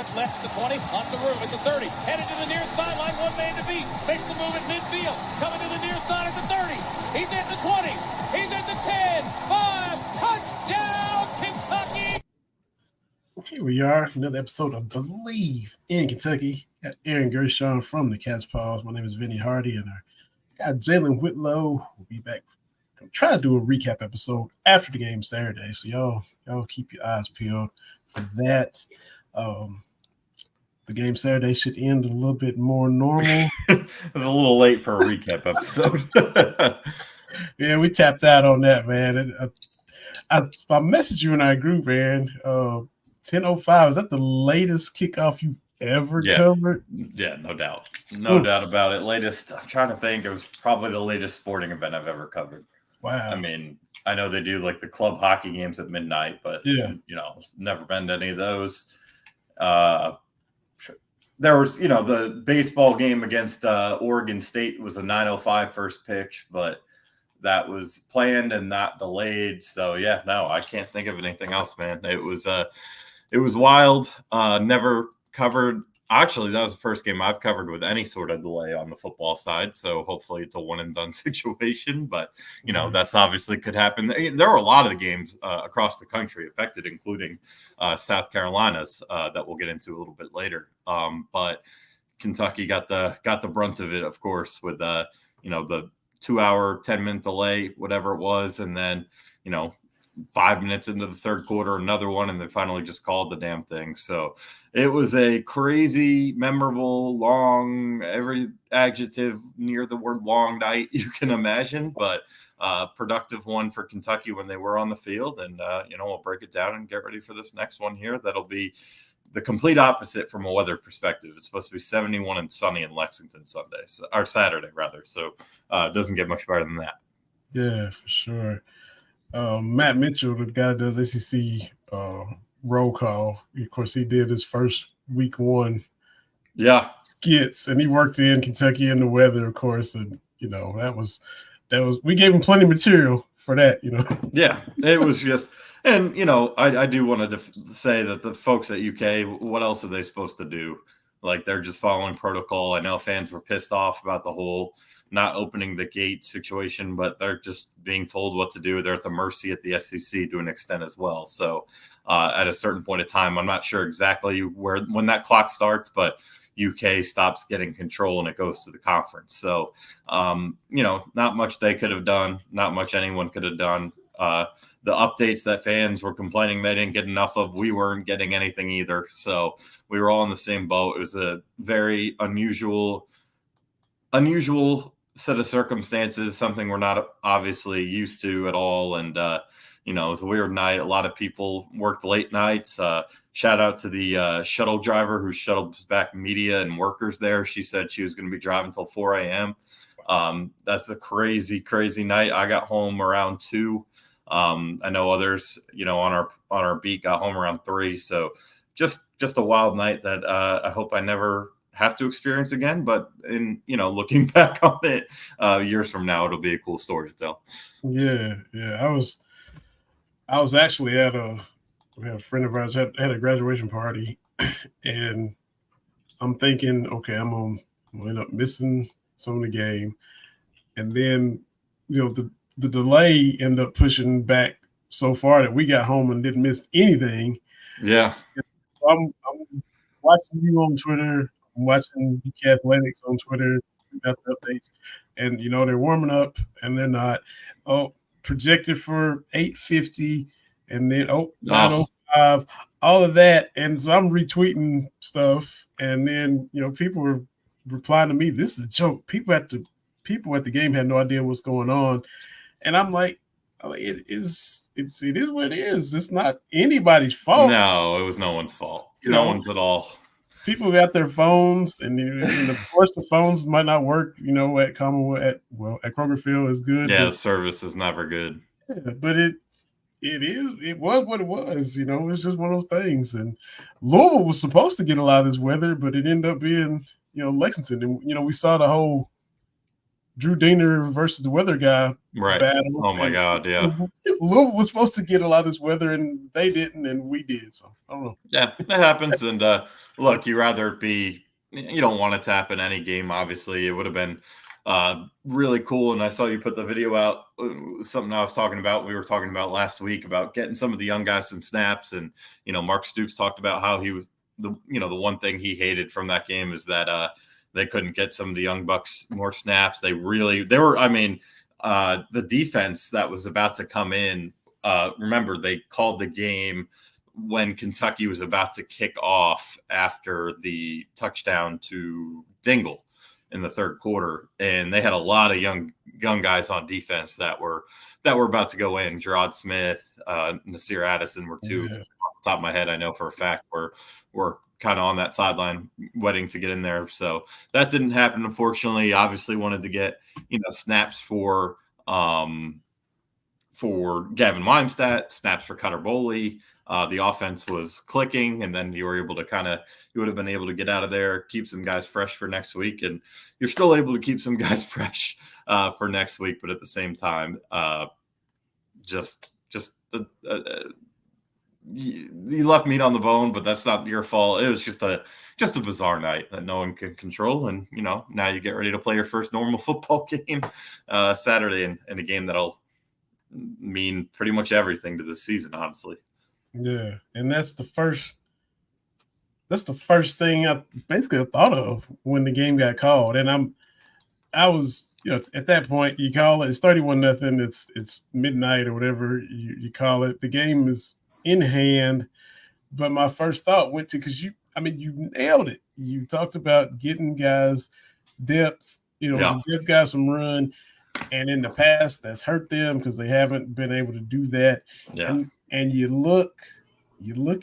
Watch left at the 20, lots of room at the 30. Headed to the near sideline, one man to beat. Makes the move at midfield. Coming to the near side at the 30. He's at the 20. He's at the 10. 5. Touchdown, Kentucky! Here we are, another episode of Believe in Kentucky. Got Aaron Gershon from the Cat's Paws. My name is Vinny Hardy, and our guy Jalen Whitlow will be back. I'm trying to do a recap episode after the game Saturday, so y'all keep your eyes peeled for that. The game Saturday should end a little bit more normal. It was a little late for a recap episode. Yeah, we tapped out on that, man. I messaged you in our group, man. 10:05. Is that the latest kickoff you've ever covered? Yeah, no doubt. No doubt about it. Latest, I'm trying to think. It was probably the latest sporting event I've ever covered. Wow. I mean, I know they do like the club hockey games at midnight, but never been to any of those. There was, the baseball game against Oregon State was a 9:05 first pitch, but that was planned and not delayed. So yeah, no, I can't think of anything else, man. It was wild. Never covered. Actually, that was the first game I've covered with any sort of delay on the football side. So hopefully it's a one and done situation. But, that's obviously could happen. There were a lot of the games across the country affected, including South Carolina's that we'll get into a little bit later. But Kentucky got the brunt of it, of course, with the 2-hour, 10-minute delay, whatever it was. And then, 5 minutes into the third quarter, another one, and they finally just called the damn thing. So it was a crazy, memorable, long, every adjective near the word long night you can imagine, but productive one for Kentucky when they were on the field. And, we'll break it down and get ready for this next one here. That'll be the complete opposite from a weather perspective. It's supposed to be 71 and sunny in Lexington Saturday, rather. So it doesn't get much better than that. Yeah, for sure. Matt Mitchell, the guy that does SEC roll call, of course, he did his first week one skits, and he worked in Kentucky in the weather, of course, and that was we gave him plenty of material for that. Yeah, it was just, and I do want to say that the folks at UK, what else are they supposed to do? Like, they're just following protocol. I know fans were pissed off about the whole not opening the gate situation, but they're just being told what to do. They're at the mercy at the SEC to an extent as well. So at a certain point of time, I'm not sure exactly when that clock starts, but UK stops getting control and it goes to the conference. So, not much they could have done, not much anyone could have done. The updates that fans were complaining they didn't get enough of, we weren't getting anything either. So we were all in the same boat. It was a very unusual set of circumstances, something we're not obviously used to at all. And, it was a weird night. A lot of people worked late nights. Shout out to the shuttle driver who shuttled back media and workers there. She said she was going to be driving until 4 a.m. That's a crazy, crazy night. I got home around 2. I know others, on our beat got home around 3. So just a wild night that I hope I never have to experience again. But in looking back on it years from now, it'll be a cool story to tell. Yeah. I was actually we had a friend of ours had a graduation party, and I'm thinking, okay, I'm gonna end up missing some of the game, and then the delay ended up pushing back so far that we got home and didn't miss anything. Yeah. So I'm watching you on Twitter. I'm watching UK Athletics on Twitter. We got the updates. And, they're warming up, and they're not. Projected for 8:50, and then 9:05, all of that. And so I'm retweeting stuff, and then, people were replying to me, this is a joke. People at the game had no idea what's going on. And I'm like, it is what it is. It's not anybody's fault. No, it was no one's fault. No one's at all. People got their phones, and of course the phones might not work. At Commonwealth, at Kroger Field is good. Yeah, the service is never good. Yeah, but it was what it was. It's just one of those things. And Louisville was supposed to get a lot of this weather, but it ended up being Lexington, and we saw the whole Drew Diener versus the weather guy Right. battle. Oh my God, yeah. Louisville was supposed to get a lot of this weather, and they didn't, and we did. So I don't know. Yeah, it happens. And look, you rather be. You don't want it to happen any game. Obviously, it would have been really cool. And I saw you put the video out. Something I was talking about. We were talking about last week about getting some of the young guys some snaps. And Mark Stoops talked about how he was the one thing he hated from that game is that they couldn't get some of the young bucks more snaps. They were. I mean, the defense that was about to come in. Remember, they called the game when Kentucky was about to kick off after the touchdown to Dingle in the third quarter. And they had a lot of young guys on defense that were about to go in. Gerard Smith, Nasir Addison were two off the top of my head. I know for a fact were kind of on that sideline waiting to get in there. So that didn't happen. Unfortunately, obviously wanted to get, snaps for Gavin Wimsatt, snaps for Cutter Boley. The offense was clicking, and then you would have been able to get out of there, keep some guys fresh for next week, and you're still able to keep some guys fresh for next week. But at the same time, you left meat on the bone, but that's not your fault. It was just a bizarre night that no one can control, and now you get ready to play your first normal football game Saturday, in a game that'll mean pretty much everything to this season, honestly. Yeah, and that's the first thing I thought of when the game got called. And I was, at that point, you call it, it's 31-0, it's midnight or whatever you call it. The game is in hand, but my first thought went to, because you nailed it. You talked about getting guys depth, give guys some run, and in the past that's hurt them because they haven't been able to do that. Yeah. And you look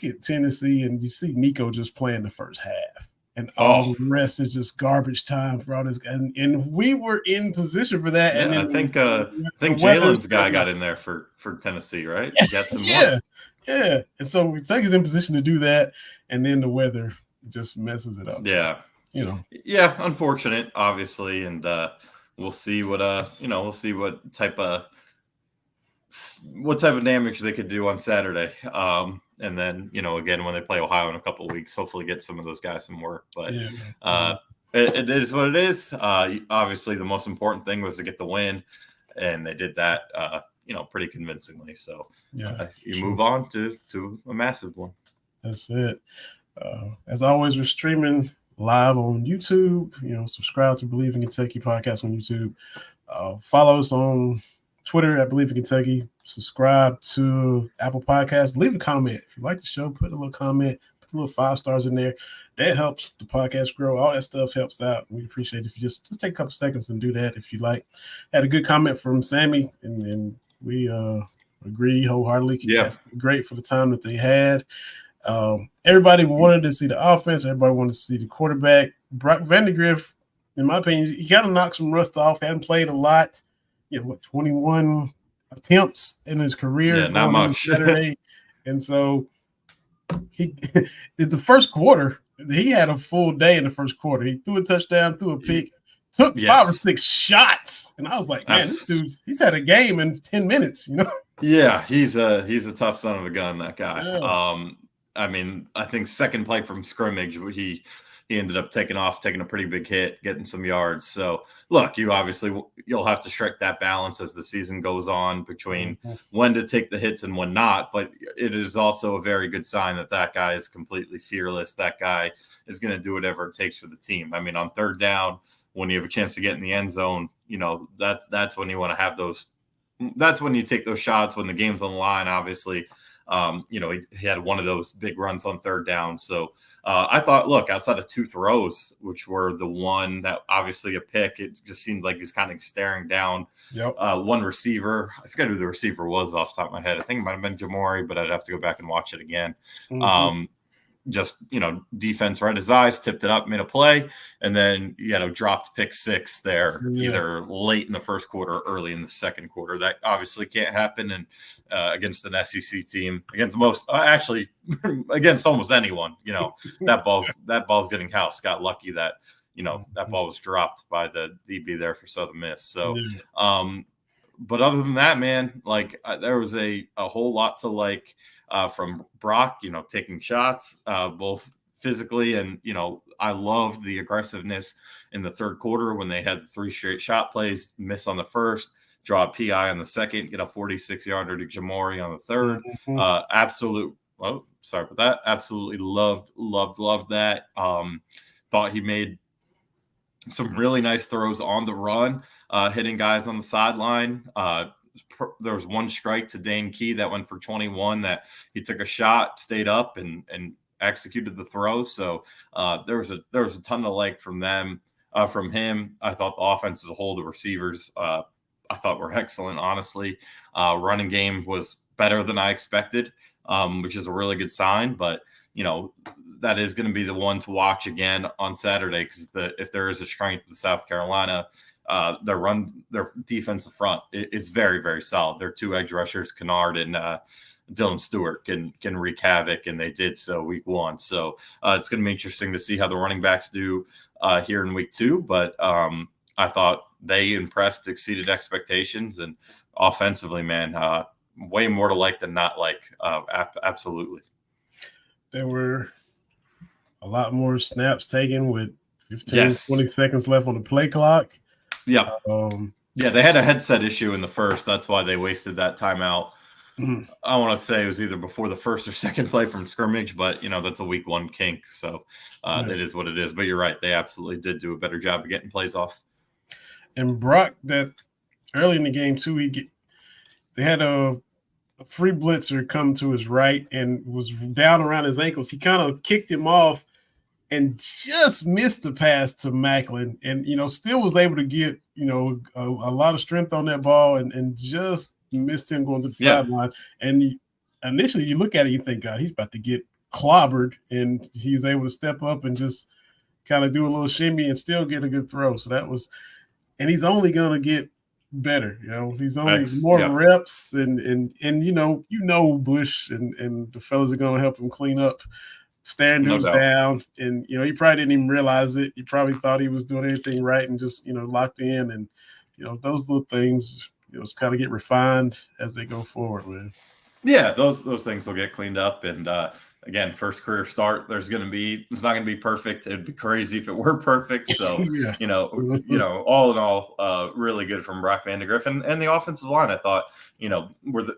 at Tennessee and you see Nico just playing the first half, and all the rest is just garbage time for all this. And we were in position for that. Yeah, and then I think Jalen's guy got in there for Tennessee, right? He got some yeah. And so Kentucky's in position to do that, and then the weather just messes it up. Yeah, so, yeah, unfortunate, obviously, and we'll see what type of damage they could do on Saturday. And then, again, when they play Ohio in a couple of weeks, hopefully get some of those guys some work. But it is what it is. Obviously, the most important thing was to get the win, and they did that, pretty convincingly. So you move on to a massive one. That's it. As always, we're streaming live on YouTube. Subscribe to Believe in Kentucky podcast on YouTube. Follow us on Twitter at Believe in Kentucky. Subscribe to Apple Podcasts. Leave a comment. If you like the show, put a little comment, put a little 5 stars in there. That helps the podcast grow. All that stuff helps out. We appreciate it if you just take a couple seconds and do that if you like. Had a good comment from Sammy, and we agree wholeheartedly. Yeah. That's great for the time that they had. Everybody wanted to see the offense. Everybody wanted to see the quarterback. Vandagriff, in my opinion, he kind of knocked some rust off. Hadn't played a lot. 21 attempts in his career. Yeah, not much. Saturday. And so he in the first quarter, he had a full day in the first quarter. He threw a touchdown, threw a pick, took 5 or 6 shots. And I was like, man, this he's had a game in 10 minutes, Yeah, he's a tough son of a gun, that guy. Yeah. I think second play from scrimmage, he ended up taking a pretty big hit, getting some yards. So look, you'll have to strike that balance as the season goes on between when to take the hits and when not. But it is also a very good sign that guy is completely fearless. That guy is going to do whatever it takes for the team. On third down, when you have a chance to get in the end zone, that's when you want to have those. That's when you take those shots when the game's on the line, obviously. He had one of those big runs on third down. So I thought, look, outside of 2 throws, which were the one that obviously a pick, it just seemed like he's kind of staring down one receiver. I forget who the receiver was off the top of my head. I think it might have been Jamori, but I'd have to go back and watch it again. Defense right his eyes, tipped it up, made a play, and then dropped pick 6 there, either late in the first quarter or early in the second quarter. That obviously can't happen and against an SEC team, against against almost anyone. That ball's getting house. Got lucky that that ball was dropped by the DB there for Southern Miss. So, Yeah. but other than that, man, like there was a whole lot to like from Brock, taking shots, both physically and, I loved the aggressiveness in the third quarter when they had the 3 straight shot plays, miss on the first, draw a PI on the second, get a 46-yarder to Jamori on the third. Sorry about that. Absolutely loved that. Thought he made some really nice throws on the run, hitting guys on the sideline. There was one strike to Dane Key that went for 21 that he took a shot, stayed up, and executed the throw. So there was a ton to like from him. I thought the offense as a whole, the receivers, I thought were excellent, honestly. Running game was better than I expected, which is a really good sign. But, that is going to be the one to watch again on Saturday because if there is a strength with South Carolina, their defensive front is very, very solid. Their 2 edge rushers, Kennard and Dylan Stewart, can wreak havoc, and they did so week 1. So it's going to be interesting to see how the running backs do here in week 2. But I thought they exceeded expectations, and offensively, man, way more to like than not like. Absolutely. There were a lot more snaps taken with 20 seconds left on the play clock. Yeah. They had a headset issue in the first. That's why they wasted that timeout. I want to say it was either before the first or second play from scrimmage, but, that's a week 1 kink. So it is what it is. But you're right. They absolutely did do a better job of getting plays off. And Brock, that early in the game, too, they had a free blitzer come to his right and was down around his ankles. He kind of kicked him off and just missed the pass to Macklin, and still was able to get a lot of strength on that ball and just missed him going to the sideline. And initially you look at it, you think, God, he's about to get clobbered, and he's able to step up and just kind of do a little shimmy and still get a good throw. So that was, and he's only going to get better. He's only more reps, and Bush and the fellas are going to help him clean up, staring dudes down, and he probably didn't even realize it. He probably thought he was doing anything right and just locked in, and those little things kind of get refined as they go forward, man. Yeah, those things will get cleaned up, and again, first career start. It's not going to be perfect. It'd be crazy if it were perfect. So, all in all, really good from Brock Vandagriff and the offensive line. I thought, there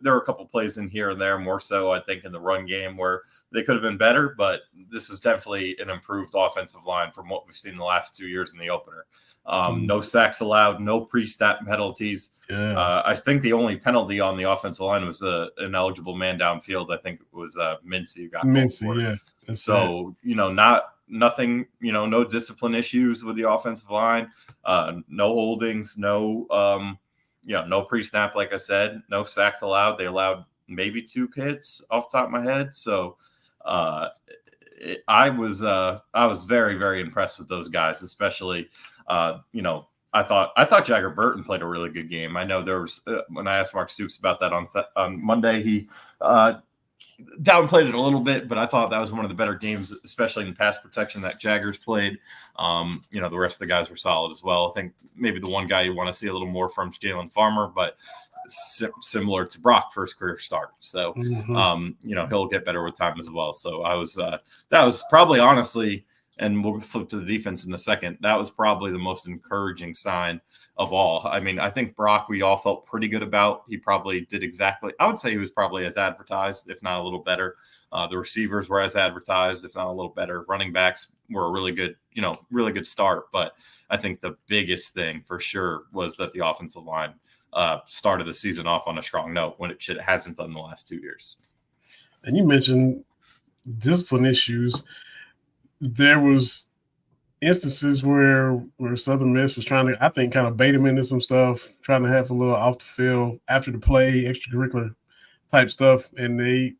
were a couple plays in here and there, more so I think in the run game where they could have been better, but this was definitely an improved offensive line from what we've seen the last 2 years in the opener. No sacks allowed, no pre-snap penalties. I think the only penalty on the offensive line was an eligible man downfield. I think it was Mincy who got Mincy, yeah. So, nothing, no discipline issues with the offensive line, no holdings, no pre-snap, like I said, no sacks allowed. They allowed maybe 2 hits off the top of my head. So I was very, very impressed with those guys, especially I thought Jagger Burton played a really good game. I know there was when I asked Mark Stoops about that on Monday, he downplayed it a little bit, but I thought that was one of the better games, especially in pass protection, that Jaggers played. The rest of the guys were solid as well. I think maybe the one guy you want to see a little more from is Jalen Farmer, but similar to Brock, first career start. So, he'll get better with time as well. So that was probably, honestly, and we'll flip to the defense in a second, that was probably the most encouraging sign of all. I mean, I think Brock, we all felt pretty good about. He probably did I would say he was probably as advertised, if not a little better. The receivers were as advertised, if not a little better. Running backs were a really good start. But I think the biggest thing for sure was that the offensive line started the season off on a strong note when it hasn't done the last 2 years. And you mentioned discipline issues. There was instances where Southern Miss was trying to, I think, kind of bait him into some stuff, trying to have a little off the field, after the play, extracurricular type stuff. And they,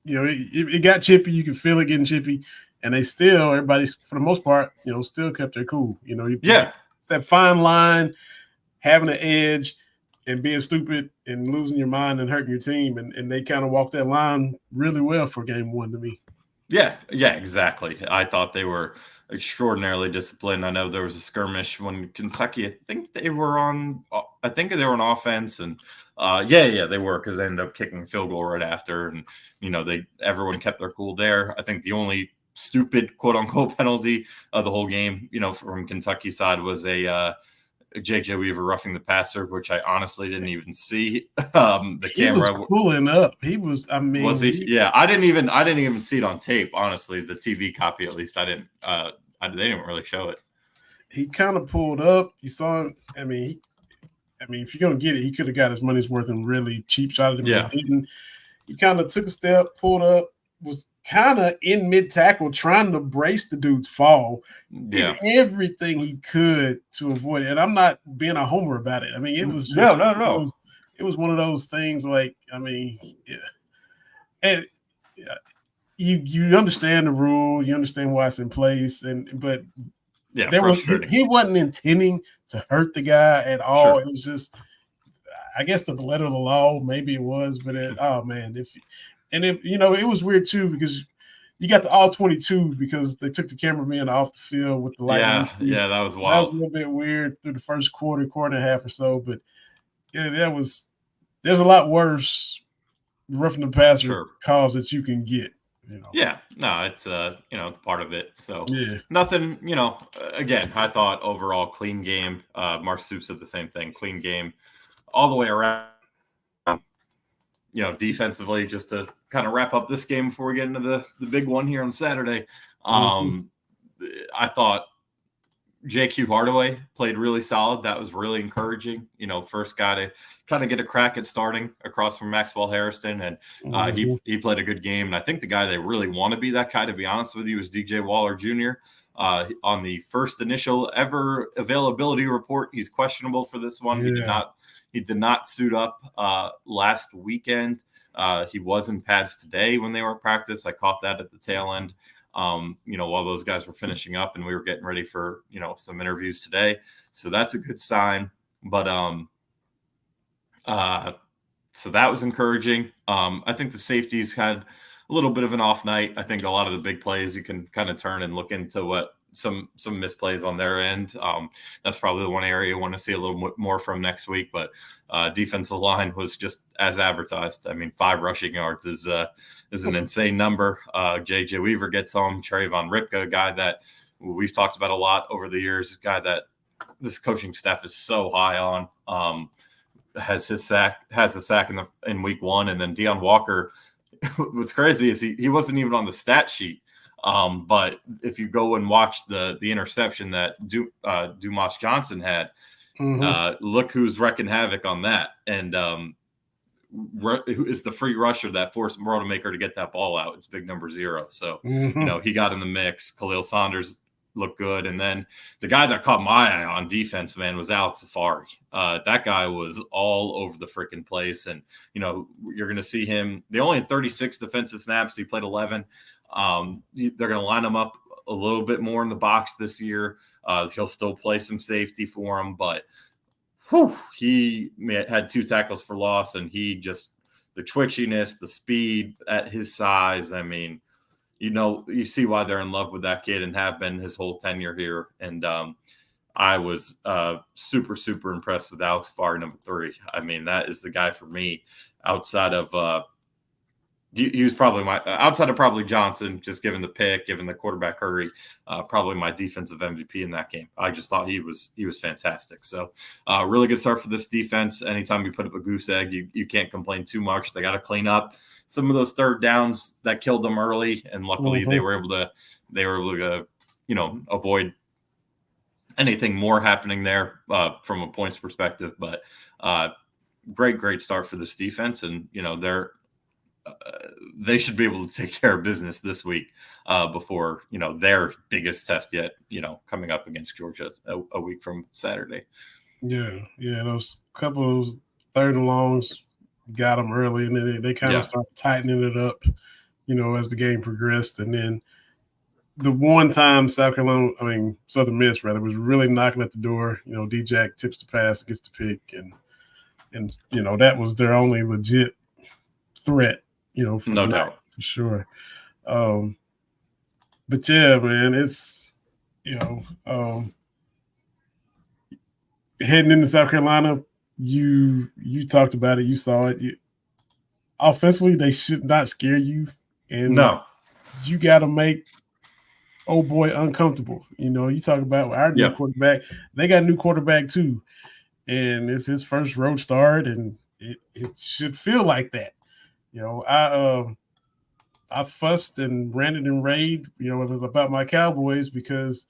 it got chippy. You could feel it getting chippy. And they still, everybody, for the most part, still kept their cool. It's that fine line, having an edge and being stupid and losing your mind and hurting your team. And they kind of walked that line really well for game 1 to me. Yeah, exactly. I thought they were extraordinarily disciplined. I know there was a skirmish when Kentucky, I think they were on offense, and they were, because they ended up kicking a field goal right after, and everyone kept their cool there. I think the only stupid quote unquote penalty of the whole game, from Kentucky side was a JJ Weaver roughing the passer, which I honestly didn't even see. The He was camera pulling up. He was. I mean, was he? Yeah, I didn't even see it on tape. Honestly, the TV copy, at least, I didn't. They didn't really show it. He kind of pulled up. You saw him. I mean, if you're gonna get it, he could have got his money's worth and really cheap shot at him. Yeah. He didn't. He kind of took a step, pulled up, was kind of in mid tackle, trying to brace the dude's fall. Yeah. Did everything he could to avoid it. And I'm not being a homer about it. I mean, it was just, no. It was one of those things. Like, I mean, yeah. And you understand the rule, you understand why it's in place, but yeah, he wasn't intending to hurt the guy at all. Sure. It was just, I guess, the letter of the law. Maybe it was, but it was weird too, because you got the all 22 because they took the cameraman off the field with the light. Yeah, that was wild. That was a little bit weird through the first quarter and a half or so, but there's a lot worse roughing the passer calls that you can get. Yeah, no, it's it's part of it. So yeah, nothing. Again, I thought overall clean game. Mark Stoops said the same thing. Clean game all the way around. Defensively, just to kind of wrap up this game before we get into the big one here on Saturday. I thought JQ Hardaway played really solid. That was really encouraging. First guy to kind of get a crack at starting across from Maxwell Harrison, and he played a good game. And I think the guy they really want to be that guy, to be honest with you, is DJ Waller Jr. On the first initial ever availability report, he's questionable for this one. Yeah. He did not suit up last weekend. He was in pads today when they were at practice. I caught that at the tail end. While those guys were finishing up and we were getting ready for, some interviews today. So that's a good sign. But so that was encouraging. I think the safeties had a little bit of an off night. I think a lot of the big plays you can kind of turn and look into what some misplays on their end. That's probably the one area I want to see a little more from next week. But defensive line was just as advertised. I mean, 5 rushing yards is an insane number. JJ Weaver gets home. Trayvon Ripka, a guy that we've talked about a lot over the years, a guy that this coaching staff is so high on. Has a sack in week 1, and then Deion Walker. What's crazy is he wasn't even on the stat sheet. But if you go and watch the interception that Dumas Johnson had, look who's wrecking havoc on that. And who is the free rusher that forced Rodemaker to get that ball out? It's big number 0. So, he got in the mix. Khalil Saunders looked good. And then the guy that caught my eye on defense, man, was Alex Safari. That guy was all over the freaking place. And, you're going to see him. They only had 36 defensive snaps. He played 11. They're going to line him up a little bit more in the box this year. He'll still play some safety for him, but he had 2 tackles for loss, and the twitchiness, the speed at his size. I mean, you see why they're in love with that kid and have been his whole tenure here. And I was super, super impressed with Alex Farr, number 3. I mean, that is the guy for me outside of he was probably outside of probably Johnson, just given the pick, given the quarterback hurry, probably my defensive MVP in that game. I just thought he was fantastic. So really good start for this defense. Anytime you put up a goose egg, you can't complain too much. They got to clean up some of those third downs that killed them early, and luckily they were able to avoid anything more happening there from a points perspective. But great start for this defense, and they should be able to take care of business this week before their biggest test yet, coming up against Georgia a week from Saturday. Yeah, those couple of third and longs got them early, and then they kind of started tightening it up, as the game progressed. And then the one time Southern Miss was really knocking at the door. D-Jack tips the pass, gets the pick, and that was their only legit threat. No doubt, for sure. But yeah, man, it's heading into South Carolina. You talked about it. You saw it. Offensively, they should not scare you, and No. you got to make old boy uncomfortable. You talk about our new quarterback. They got a new quarterback too, and it's his first road start, and it should feel like that. I fussed and ranted and raved, about my Cowboys because,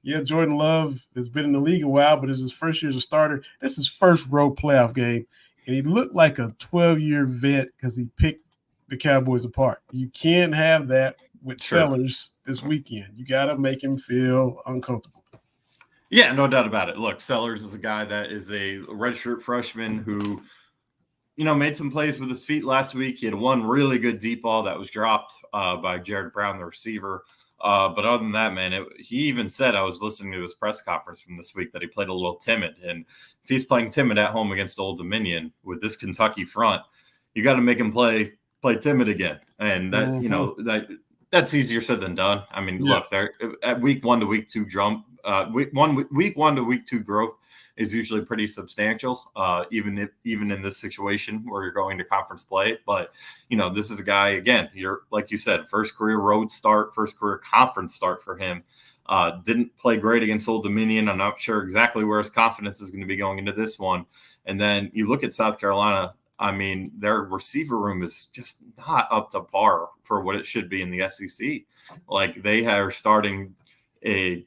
Jordan Love has been in the league a while, but it's his first year as a starter. This is his first road playoff game, and he looked like a 12-year vet because he picked the Cowboys apart. You can't have that with Sellers this weekend. You got to make him feel uncomfortable. Yeah, no doubt about it. Look, Sellers is a guy that is a redshirt freshman who – made some plays with his feet last week. He had one really good deep ball that was dropped by Jared Brown, the receiver. But other than that, man, he even said, I was listening to his press conference from this week, that he played a little timid. And if he's playing timid at home against Old Dominion with this Kentucky front, you got to make him play timid again. And that, that's easier said than done. I mean, look, they're at week 1 to week 2 jump. Week one to week 2 growth is usually pretty substantial, even in this situation where you're going to conference play. But this is a guy, again, like you said, first career road start, first career conference start for him. Didn't play great against Old Dominion. I'm not sure exactly where his confidence is going to be going into this one. And then you look at South Carolina. I mean, their receiver room is just not up to par for what it should be in the SEC. Like, they are starting a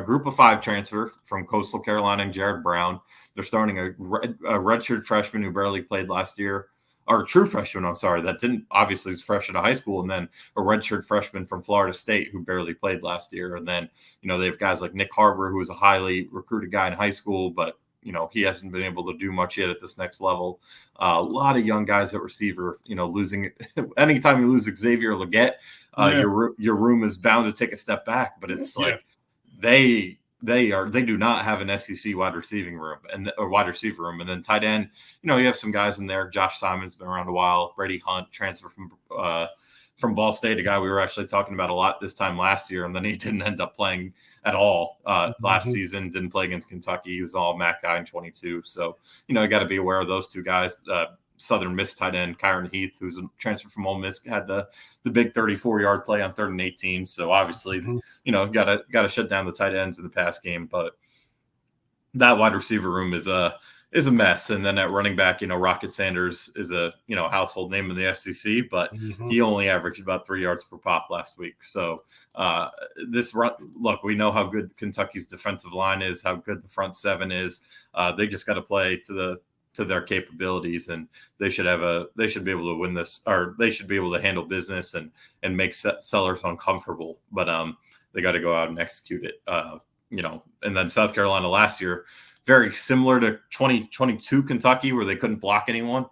group of 5 transfer from Coastal Carolina and Jared Brown. They're starting a redshirt freshman who barely played last year, or a true freshman, I'm sorry, that didn't obviously was fresh out of high school, and then a redshirt freshman from Florida State who barely played last year. And then, they have guys like Nick Harbor, who was a highly recruited guy in high school, but he hasn't been able to do much yet at this next level. A lot of young guys at receiver, losing anytime you lose Xavier Legette, your room is bound to take a step back. But it's like they do not have an SEC wide receiver room, and then tight end. You have some guys in there. Josh Simon's been around a while. Brady Hunt, transfer from Ball State, a guy we were actually talking about a lot this time last year, and then he didn't end up playing at all last season. Didn't play against Kentucky. He was all MAC guy in 22. So you got to be aware of those two guys. Southern Miss tight end Kyron Heath, who's a transfer from Ole Miss, had the big 34-yard play on 3rd and 18. So obviously, got to shut down the tight ends in the pass game. But that wide receiver room is a mess. And then at running back, Rocket Sanders is a household name in the SEC, but he only averaged about 3 yards per pop last week. So look, we know how good Kentucky's defensive line is, how good the front 7 is. They just got to play to their capabilities, and they should be able to win this, or they should be able to handle business and make Sellers uncomfortable. But they got to go out and execute it. And then South Carolina last year, very similar to 2022 Kentucky, where they couldn't block anyone.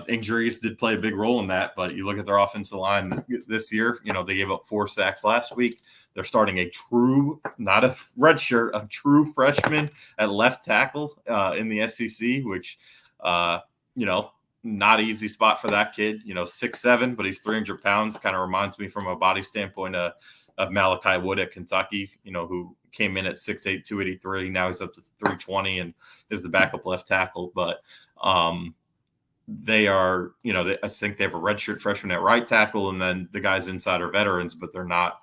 Injuries did play a big role in that, but you look at their offensive line this year, they gave up 4 sacks last week. They're starting a true, not a redshirt, a true freshman at left tackle in the SEC, which, not an easy spot for that kid. 6'7", but he's 300 pounds. Kind of reminds me from a body standpoint of Malachi Wood at Kentucky, who came in at 6'8", 283. Now he's up to 320 and is the backup left tackle. But they are, I think they have a redshirt freshman at right tackle, and then the guys inside are veterans, but they're not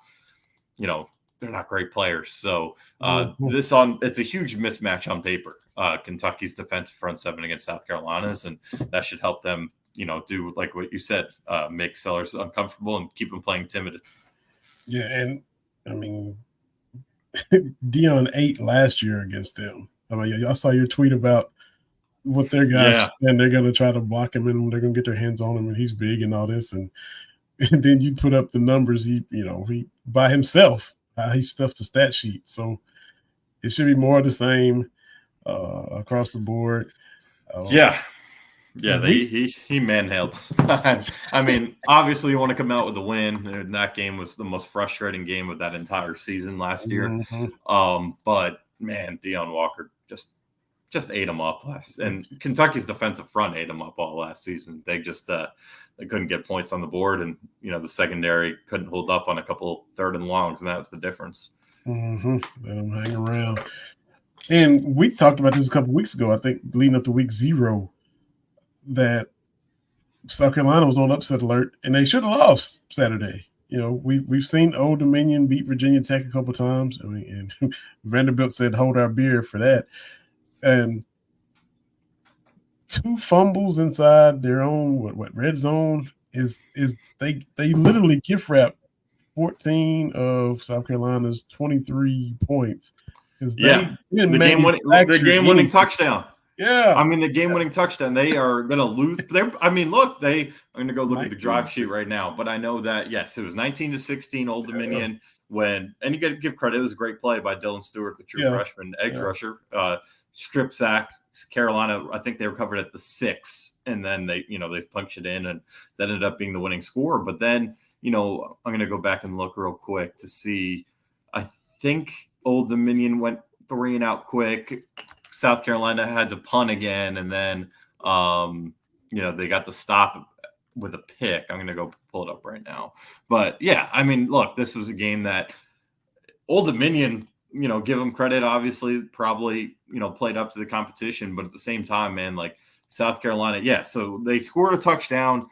great players. So it's a huge mismatch on paper. Kentucky's defensive front 7 against South Carolina's, and that should help them, do like what you said, make Sellers uncomfortable and keep them playing timid. Yeah, and I mean, Dion 8 last year against them. I mean, I saw your tweet about what their guys, and they're going to try to block him, and they're going to get their hands on him, and he's big and all this, and then you put up the numbers. He by himself, he stuffed the stat sheet. So it should be more of the same across the board. He manhandled. I mean, obviously you want to come out with a win. And that game was the most frustrating game of that entire season last year. But man, Deion Walker just just ate them up and Kentucky's defensive front ate them up all last season. They just they couldn't get points on the board, and the secondary couldn't hold up on a couple third and longs, and that was the difference. Let them hang around. And we talked about this a couple weeks ago, I think, leading up to week 0, that South Carolina was on upset alert, and they should have lost Saturday. We've seen Old Dominion beat Virginia Tech a couple times. I mean, and Vanderbilt said, "Hold our beer" for that. And 2 fumbles inside their own red zone is they literally gift wrap 14 of South Carolina's 23 points. The game-winning touchdown. Yeah. I mean, the game-winning touchdown. They are going to lose. I'm going to go look at the drive sheet right now. But I know that, yes, it was 19-16 Old Dominion and you got to give credit. It was a great play by Dylan Stewart, the true freshman edge rusher. Strip sack. Carolina, I think they recovered at the 6, and then they punched it in, and that ended up being the winning score. But then, I'm going to go back and look real quick to see. I think Old Dominion went 3 and out quick. South Carolina had to punt again, and then they got the stop with a pick. I'm going to go pull it up right now. But yeah, I mean, look, this was a game that Old Dominion, give them credit, obviously, probably, played up to the competition, but at the same time, man, like South Carolina, so they scored a touchdown.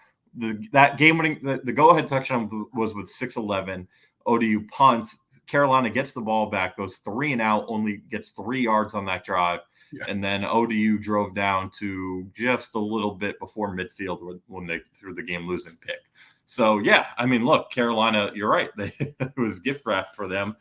That game winning, the go-ahead touchdown was with 6:11. ODU punts. Carolina gets the ball back, goes 3 and out, only gets 3 yards on that drive. Yeah. And then ODU drove down to just a little bit before midfield when they threw the game-losing pick. So, yeah, I mean, look, Carolina, you're right. It was gift wrap for them.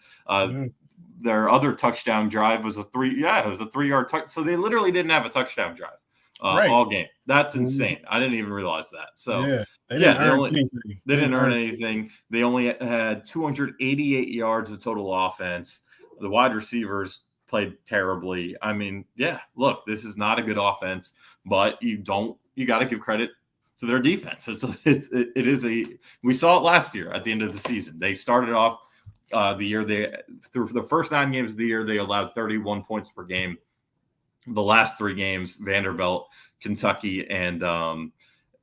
Their other touchdown drive was a 3-yard touch. So they literally didn't have a touchdown drive all game. That's insane. I didn't even realize that. So they didn't earn anything. They only had 288 yards of total offense. The wide receivers played terribly. I mean, look, this is not a good offense, but you got to give credit to their defense. We saw it last year at the end of the season. They started off the year through the first 9 games of the year, they allowed 31 points per game. The last 3 games, Vanderbilt, Kentucky, and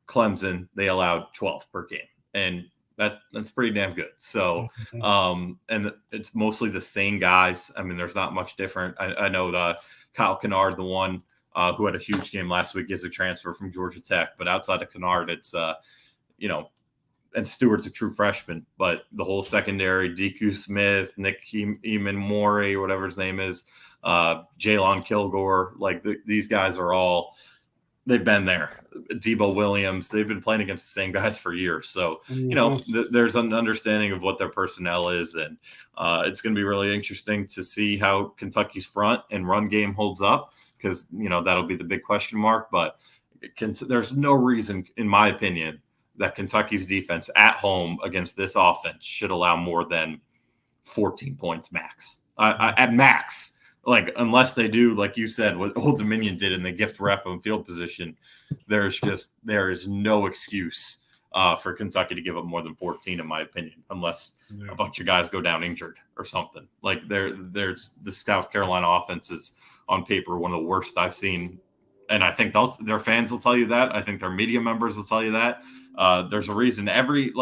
Clemson, they allowed 12 per game, and that's pretty damn good. So, and it's mostly the same guys. I mean, there's not much different. I know Kyle Kennard, the one who had a huge game last week, is a transfer from Georgia Tech, but outside of Kennard, it's and Stewart's a true freshman, but the whole secondary, DQ Smith, Nick Eamon Morey, whatever his name is, Jaylon Kilgore, like these guys are all, they've been there. Debo Williams, they've been playing against the same guys for years. So, there's an understanding of what their personnel is. And it's going to be really interesting to see how Kentucky's front and run game holds up, because, that'll be the big question mark. But there's no reason, in my opinion, that Kentucky's defense at home against this offense should allow more than 14 points max. At max. Like, unless they do, like you said, what Old Dominion did in the gift wrap on field position, there is no excuse for Kentucky to give up more than 14, in my opinion, unless a bunch of guys go down injured or something. Like, there's the South Carolina offense is on paper one of the worst I've seen, and I think their fans will tell you that. I think their media members will tell you that. There's a reason every,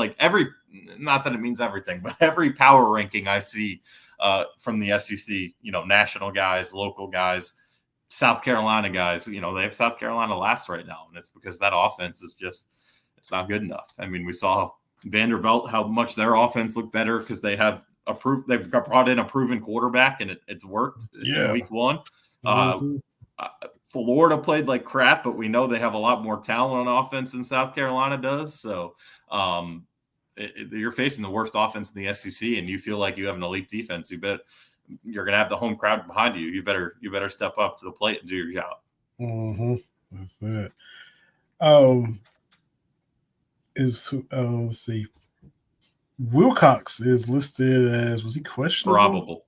not that it means everything, but every power ranking I see from the SEC, national guys, local guys, South Carolina guys, they have South Carolina last right now. And it's because that offense is it's not good enough. I mean, we saw Vanderbilt, how much their offense looked better because they've brought in a proven quarterback, and it's worked in week 1. Florida played like crap, but we know they have a lot more talent on offense than South Carolina does. So you're facing the worst offense in the SEC, and you feel like you have an elite defense. You're going to have the home crowd behind you. You better step up to the plate and do your job. That's it. Let's see. Wilcox is listed as, was he questionable?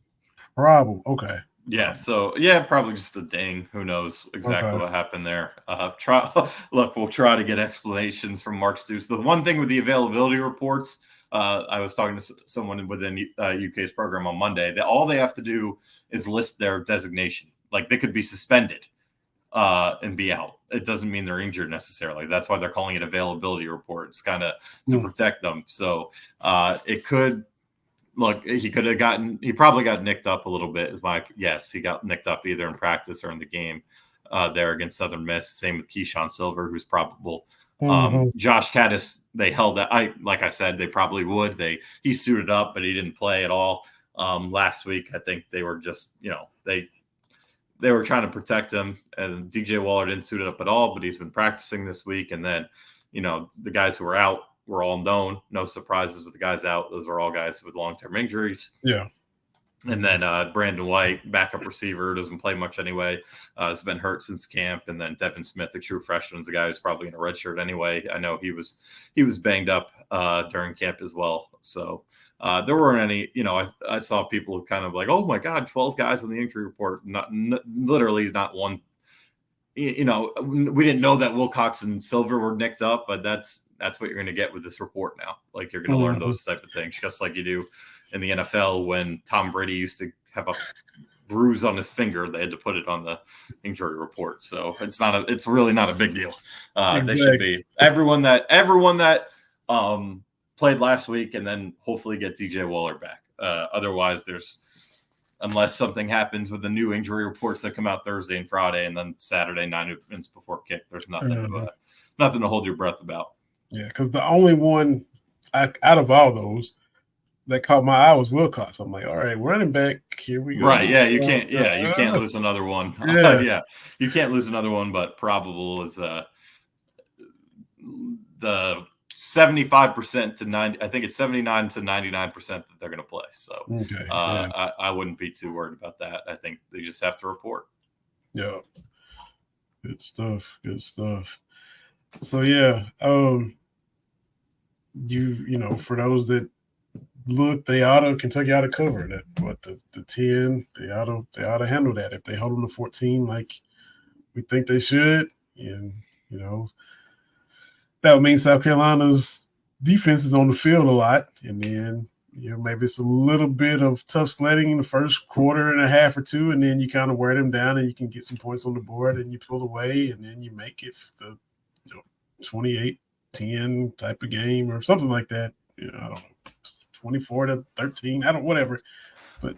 Probable. Okay. Yeah. So probably just a ding. Who knows exactly what happened there? We'll try to get explanations from Mark Stoops. The one thing with the availability reports, I was talking to someone within UK's program on Monday, that all they have to do is list their designation. Like, they could be suspended and be out. It doesn't mean they're injured necessarily. That's why they're calling it availability report. It's kind of to protect them. So it could look, he probably got nicked up a little bit is my guess. He got nicked up either in practice or in the game there against Southern Miss. Same with Keyshawn Silver, who's probable. Josh Caddis, they held that. Like I said, they probably would. He suited up, but he didn't play at all last week. I think they were just, they were trying to protect him, and DJ Waller didn't suit it up at all, but he's been practicing this week. And then, the guys who were out were all known. No surprises with the guys out. Those are all guys with long-term injuries. Yeah. And then Brandon White, backup receiver, doesn't play much anyway. Has been hurt since camp. And then Devin Smith, the true freshman, is a guy who's probably in a red shirt anyway. I know he was banged up during camp as well. So there weren't any, I saw people kind of like, oh my God, 12 guys on the injury report. Literally not one. We didn't know that Wilcox and Silver were nicked up, but that's what you're going to get with this report now. Like, you're going to learn those type of things, just like you do in the NFL when Tom Brady used to have a bruise on his finger. They had to put it on the injury report. So it's really not a big deal. Exactly. They should be everyone that played last week, and then hopefully get DJ Waller back. Otherwise, unless something happens with the new injury reports that come out Thursday and Friday, and then Saturday 9 minutes before kick, there's nothing to hold your breath about. Yeah, because the only one out of all those that caught my eye was Wilcox. I'm like, all right, running back, here we go. Right, yeah, you can't lose another one. Yeah. You can't lose another one, but probable is the 75% to 90. I think it's 79 to 99% that they're going to play. So I wouldn't be too worried about that. I think they just have to report. Yeah, good stuff. So yeah, for those that look, Kentucky ought to cover that. What the 10, they ought to handle that if they hold them to 14 like we think they should, and that would mean South Carolina's defense is on the field a lot, and then maybe it's a little bit of tough sledding in the first quarter and a half or two, and then you kind of wear them down, and you can get some points on the board, and you pull away, and then you make it the 28-10 type of game or something like that. I don't know, 24-13, whatever, but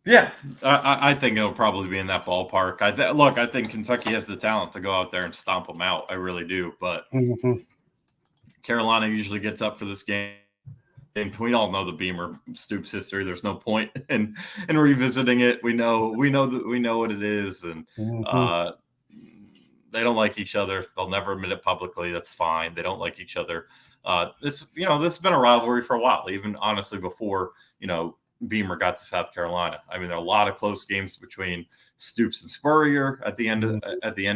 Yeah, I think it'll probably be in that ballpark. I think Kentucky has the talent to go out there and stomp them out. I really do. But Carolina usually gets up for this game. And we all know the Beamer Stoops history. There's no point in revisiting it. We know what it is, and they don't like each other. They'll never admit it publicly. That's fine. They don't like each other. This has been a rivalry for a while, even honestly before Beamer got to South Carolina. I mean, there are a lot of close games between Stoops and Spurrier at the end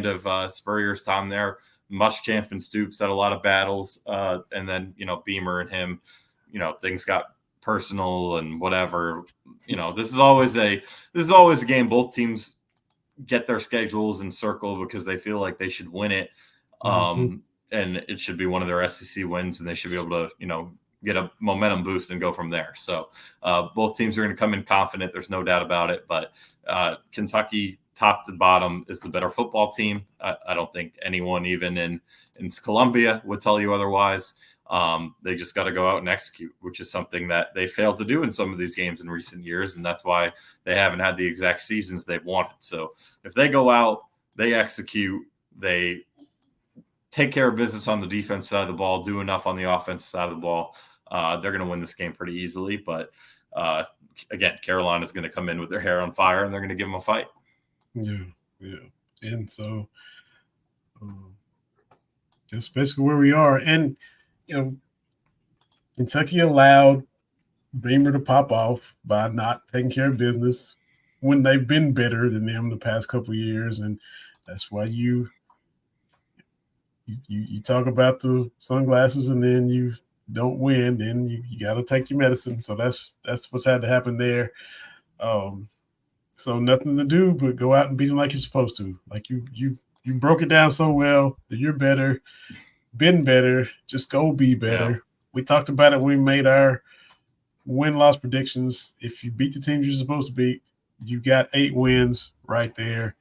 of Spurrier's time there. Muschamp and Stoops had a lot of battles, and then Beamer and him, things got personal and whatever. This is always a game both teams get their schedules in circle because they feel like they should win it, and it should be one of their SEC wins, and they should be able to get a momentum boost and go from there. So both teams are going to come in confident. There's no doubt about it. But Kentucky, top to bottom, is the better football team. I don't think anyone even in Columbia would tell you otherwise. They just got to go out and execute, which is something that they failed to do in some of these games in recent years. And that's why they haven't had the exact seasons they've wanted. So if they go out, they execute, they take care of business on the defense side of the ball, do enough on the offense side of the ball, they're going to win this game pretty easily. But again, Carolina's going to come in with their hair on fire, and they're going to give them a fight. Yeah. And so that's basically where we are. And, Kentucky allowed Beamer to pop off by not taking care of business when they've been better than them the past couple of years. And that's why you talk about the sunglasses, and then you don't win, then you got to take your medicine. So that's what's had to happen there. So nothing to do but go out and beat them like you're supposed to. Like you broke it down so well that you're better, been better, just go be better. Yeah. We talked about it when we made our win-loss predictions. If you beat the teams you're supposed to beat, you got 8 wins right there.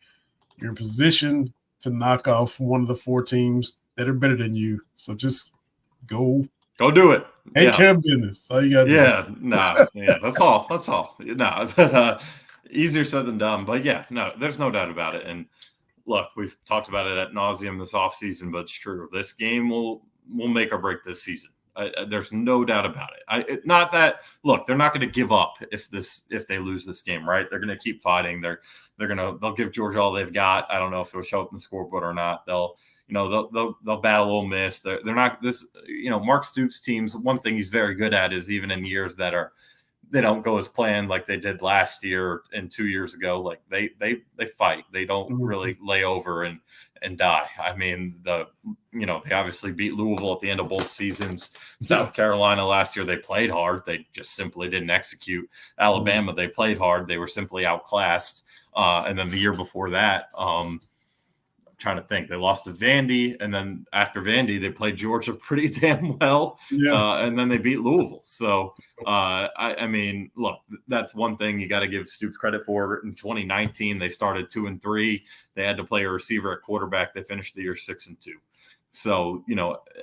You're in position to knock off one of the 4 teams that are better than you. So just go do it. Take care of business. That's all you got to do. Yeah, nah, yeah, that's all. That's all. Nah, but easier said than done. But yeah, no, there's no doubt about it. And look, we've talked about it ad nauseum this offseason, but it's true. This game will make or break this season. There's no doubt about it. Not that look, they're not going to give up if they lose this game, right? They're going to keep fighting. They'll give Georgia all they've got. I don't know if it'll show up in the scoreboard or not. They'll battle Ole Miss. They're not this. Mark Stoops' teams. One thing he's very good at is even in years that they don't go as planned, like they did last year and 2 years ago. Like they fight. They don't really lay over and die. I mean, they obviously beat Louisville at the end of both seasons. South Carolina last year, they played hard. They just simply didn't execute. Alabama, they played hard. They were simply outclassed. And then the year before that, trying to think, they lost to Vandy, and then after Vandy they played Georgia pretty damn well, and then they beat Louisville. So I mean, look, that's one thing you got to give Stoops credit for. In 2019 they started 2-3. They had to play a receiver at quarterback. They finished the year 6-2. So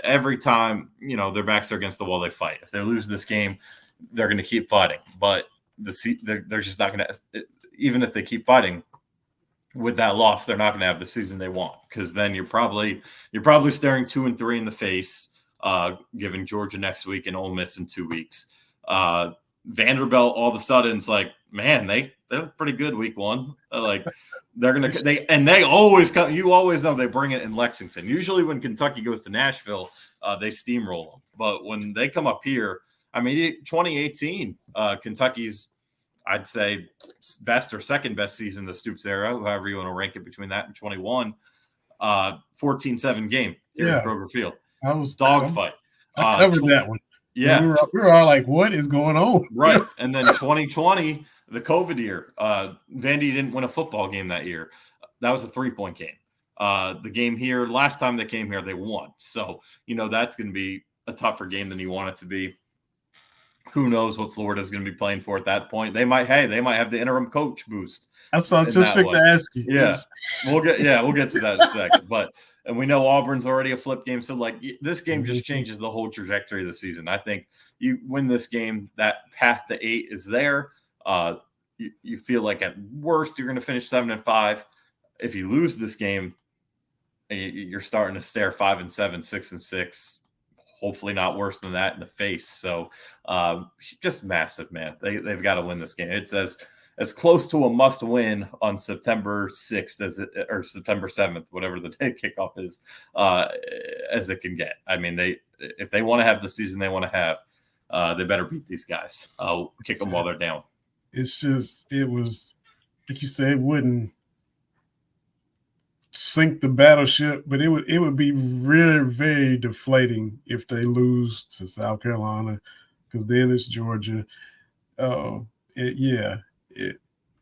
every time their backs are against the wall, they fight. If they lose this game, they're going to keep fighting, but they're just not going to. Even if they keep fighting, with that loss, they're not going to have the season they want, because then you're probably staring 2-3 in the face, giving Georgia next week and Ole Miss in 2 weeks. Vanderbilt, all of a sudden, it's like, man, they look pretty good week 1. Like they always come. You always know they bring it in Lexington. Usually when Kentucky goes to Nashville, they steamroll them. But when they come up here, I mean, 2018, Kentucky's, I'd say, best or second best season of the Stoops era, however you want to rank it between that and 21, 14-7 game here in Kroger Field. I was dogfight. I covered that one. Yeah. We were all like, what is going on? Right. And then 2020, the COVID year, Vandy didn't win a football game that year. That was a 3-point game. The game here, last time they came here, they won. So, that's going to be a tougher game than you want it to be. Who knows what Florida's going to be playing for at that point? They might have the interim coach boost. That's what I was just going to ask you. Yeah, we'll get to that in a second. And we know Auburn's already a flip game, so like this game just changes the whole trajectory of the season. I think you win this game, that path to 8 is there. You feel like at worst you're going to finish 7-5. If you lose this game, you're starting to stare 5-7, 6-6. Hopefully not worse than that in the face. So just massive, man. They've got to win this game. It's as close to a must win on September 6th or September 7th, whatever the day kickoff is, as it can get. I mean, if they want to have the season they want to have, they better beat these guys. I'll kick them while they're down. It was, like you said, it wouldn't sink the battleship, but it would be really very deflating if they lose to South Carolina, because then it's Georgia. It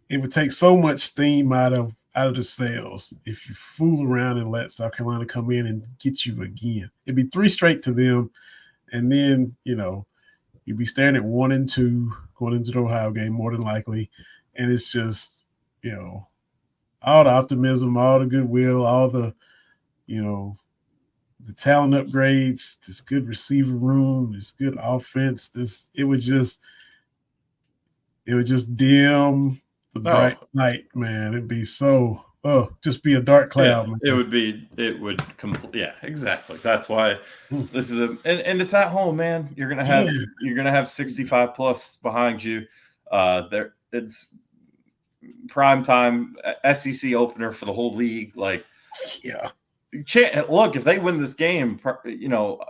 would take so much steam out of the sails if you fool around and let South Carolina come in and get you again. It'd be 3 straight to them, and then you'd be staring at 1-2 going into the Ohio game more than likely, and it's just all the optimism, all the goodwill, all the, the talent upgrades, this good receiver room, this good offense. It would just dim the bright light, man. It'd be so, just be a dark cloud, man. Yeah, exactly. That's why this is and it's at home, man. You're gonna have 65 plus behind you. It's prime time SEC opener for the whole league. Like, look, if they win this game,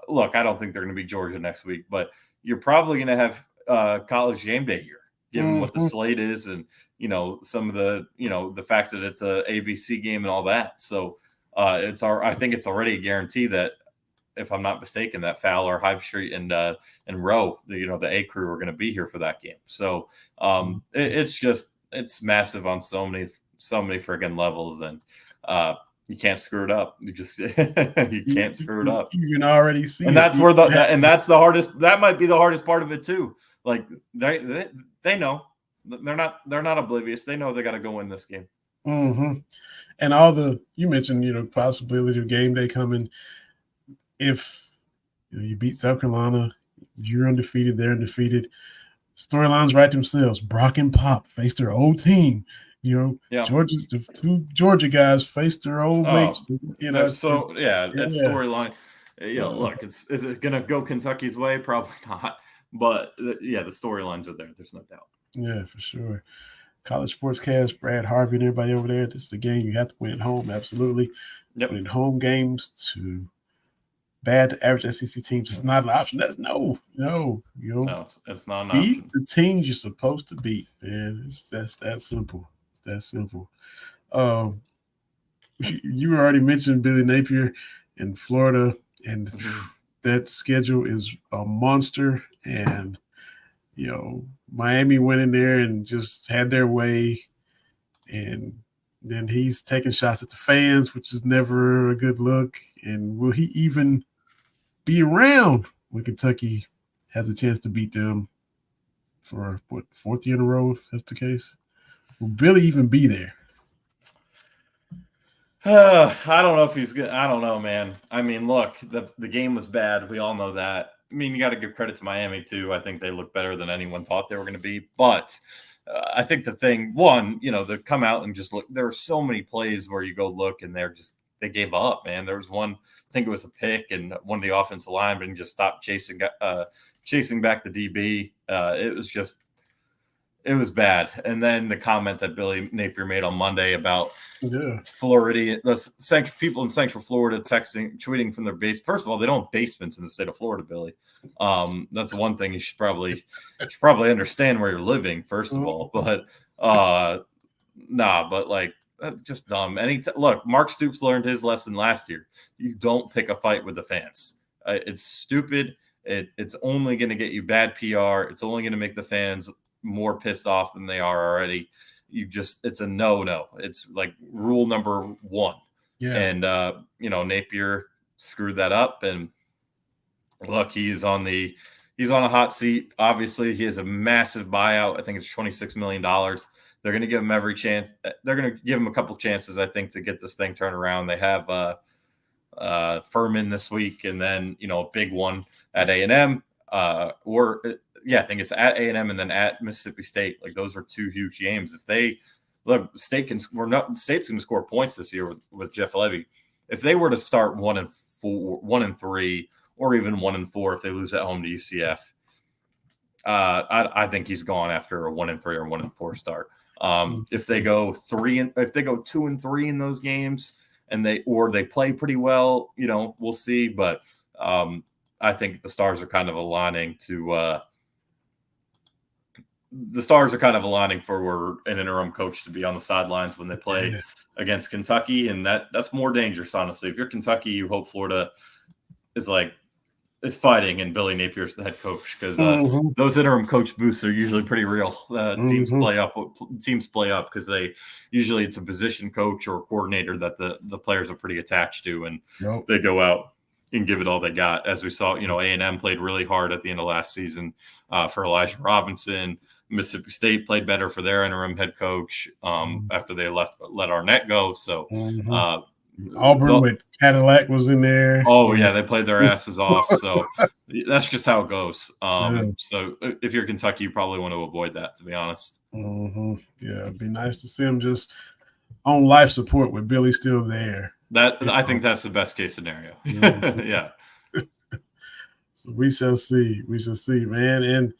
look, I don't think they're going to be Georgia next week, but you're probably going to have college game day here, given what the slate is, and some of the the fact that it's a ABC game and all that. So I think it's already a guarantee that, if I'm not mistaken, that Fowler, Hyde Street, and Rowe, the A crew are going to be here for that game. So it's massive on so many friggin' levels, and you can't screw it up. You can't screw it up. You can already see, and that's where that's the hardest. That might be the hardest part of it too. Like they know they're not oblivious. They know they got to go win this game. Mm-hmm. And all you mentioned, possibility of game day coming. If you beat South Carolina, you're undefeated, they're undefeated. Storylines write themselves. Brock and Pop face their old team. Georgia's the two Georgia guys face their old mates. It's storyline. Look, is it going to go Kentucky's way? Probably not. But the storylines are there. There's no doubt. Yeah, for sure. College Sportscast, Brad Harvey and everybody over there. This is a game you have to win at home. Absolutely. Yep. Winning home games to bad to average SEC teams is not an option. That's no. No, it's not an beat option. the teams you're supposed to beat, man. That's that simple. It's that simple. You already mentioned Billy Napier in Florida, and that schedule is a monster. And Miami went in there and just had their way, and then he's taking shots at the fans, which is never a good look. And will he even be around when Kentucky has a chance to beat them for fourth year in a row, if that's the case? Will Billy even be there? I don't know if he's good. I don't know, man. I mean, look, the game was bad. We all know that. I mean, you got to give credit to Miami too. I think they look better than anyone thought they were going to be. But I think the thing, they come out and just look. There are so many plays where you go look and they gave up, man. There was one, I think it was a pick, and one of the offensive linemen just stopped chasing back the DB. It was bad. And then the comment that Billy Napier made on Monday about Florida, people in Central Florida tweeting from their base. First of all, they don't have basements in the state of Florida, Billy. That's one thing you should probably understand where you're living, first of all. But just dumb. Look, Mark Stoops learned his lesson last year. You don't pick a fight with the fans. It's stupid. It's only going to get you bad PR. It's only going to make the fans more pissed off than they are already. It's a no. It's like rule number 1. Yeah. And Napier screwed that up, and look, he's on a hot seat. Obviously, he has a massive buyout. I think it's $26 million. They're going to give him every chance. They're going to give him a couple chances, I think, to get this thing turned around. They have Furman this week, and then a big one at A&M. I think it's at A&M and then at Mississippi State. Like, those are two huge games. If they State's going to score points this year with Jeff Levy. If they were to start 1-3, or even 1-4, if they lose at home to UCF, I think he's gone after a 1-3 or 1-4 start. If they go 2-3 in those games, and they play pretty well, we'll see. But I think the stars are kind of aligning for an interim coach to be on the sidelines when they play against Kentucky, and that's more dangerous, honestly. If you're Kentucky, you hope Florida is fighting and Billy Napier's the head coach, because those interim coach booths are usually pretty real. Teams play up because it's a position coach or coordinator that the players are pretty attached to, and they go out and give it all they got. As we saw, A&M played really hard at the end of last season for Elijah Robinson. Mississippi State played better for their interim head coach after they let Arnett go. So Auburn with Cadillac was in there. Oh yeah, they played their asses off. So that's just how it goes. So if you're Kentucky, you probably want to avoid that, to be honest. Yeah, it'd be nice to see them just on life support with Billy still there. I think that's the best case scenario. Yeah. So we shall see. We shall see, man. And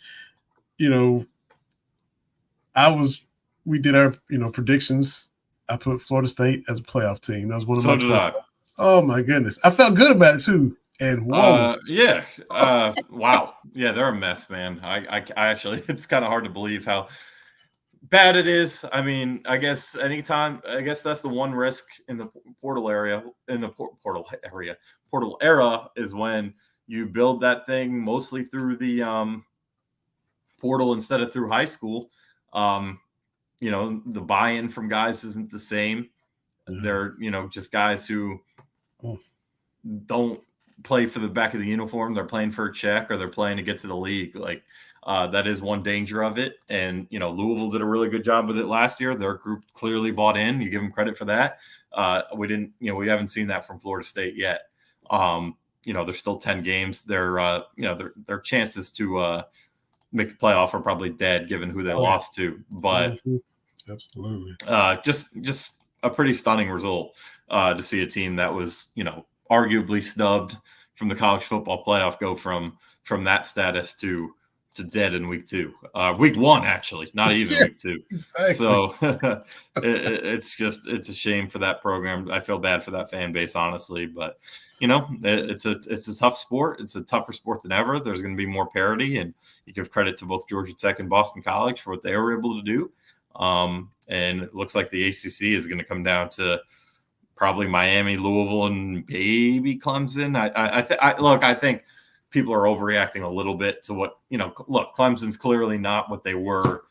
we did our predictions. I put Florida State as a playoff team. That was one of my. So did I. Oh my goodness, I felt good about it too. And whoa, wow, yeah, they're a mess, man. I actually, it's kind of hard to believe how bad it is. I mean, I guess that's the one risk in the portal era is when you build that thing mostly through the portal instead of through high school. The buy-in from guys isn't the same. They're, just guys who don't play for the back of the uniform. They're playing for a check or they're playing to get to the league. Like that is one danger of it. And, Louisville did a really good job with it last year. Their group clearly bought in. You give them credit for that. We haven't seen that from Florida State yet. There's still 10 games. Their chances to make the playoff are probably dead given who they lost to. But absolutely, just a pretty stunning result to see a team that was, arguably snubbed from the college football playoff go from that status to dead in week 2, week 1, actually, not even week 2. Exactly. So it's a shame for that program. I feel bad for that fan base, honestly, but it's a tough sport. It's a tougher sport than ever. There's going to be more parity, and you give credit to both Georgia Tech and Boston College for what they were able to do. And it looks like the ACC is going to come down to probably Miami, Louisville, and maybe Clemson. I think people are overreacting a little bit to what, look, Clemson's clearly not what they were